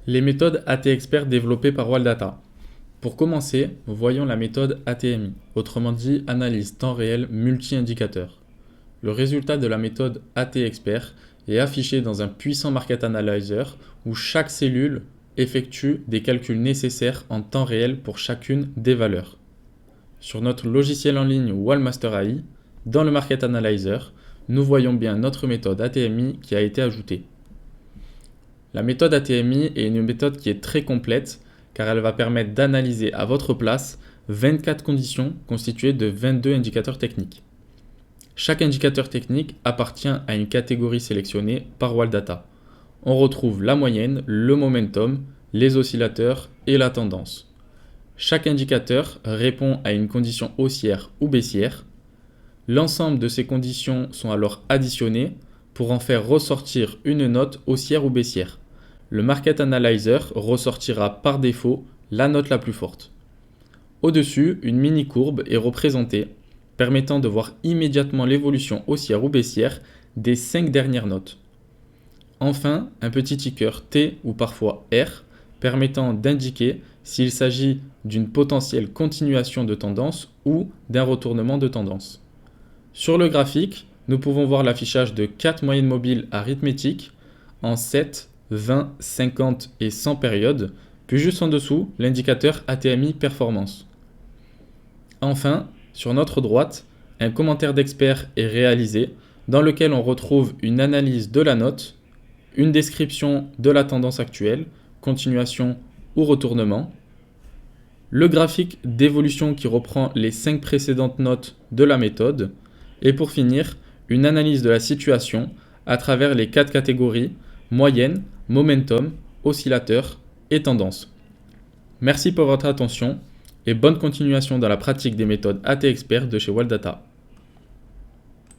Les méthodes AT-Expert développées par Waldata. Pour commencer, voyons la méthode ATMI, autrement dit analyse temps réel multi-indicateur. Le résultat de la méthode AT-Expert est affiché dans un puissant market analyzer où chaque cellule effectue des calculs nécessaires en temps réel pour chacune des valeurs. Sur notre logiciel en ligne Wallmaster AI, dans le market analyzer, nous voyons bien notre méthode ATMI qui a été ajoutée. La méthode ATMI est une méthode qui est très complète car elle va permettre d'analyser à votre place 24 conditions constituées de 22 indicateurs techniques. Chaque indicateur technique appartient à une catégorie sélectionnée par Waldata. On retrouve la moyenne, le momentum, les oscillateurs et la tendance. Chaque indicateur répond à une condition haussière ou baissière. L'ensemble de ces conditions sont alors additionnées pour en faire ressortir une note haussière ou baissière. Le Market Analyzer ressortira par défaut la note la plus forte. Au-dessus, une mini-courbe est représentée, permettant de voir immédiatement l'évolution haussière ou baissière des 5 dernières notes. Enfin, un petit ticker T ou parfois R, permettant d'indiquer s'il s'agit d'une potentielle continuation de tendance ou d'un retournement de tendance. Sur le graphique, nous pouvons voir l'affichage de 4 moyennes mobiles arithmétiques en 7, 20, 50 et 100 périodes, puis juste en dessous, l'indicateur ATMI Performance. Enfin, sur notre droite, un commentaire d'expert est réalisé dans lequel on retrouve une analyse de la note, une description de la tendance actuelle, continuation ou retournement, le graphique d'évolution qui reprend les 5 précédentes notes de la méthode, et pour finir, une analyse de la situation à travers les 4 catégories moyenne, momentum, oscillateur et tendance. Merci pour votre attention et bonne continuation dans la pratique des méthodes AT-Expert de chez Waldata.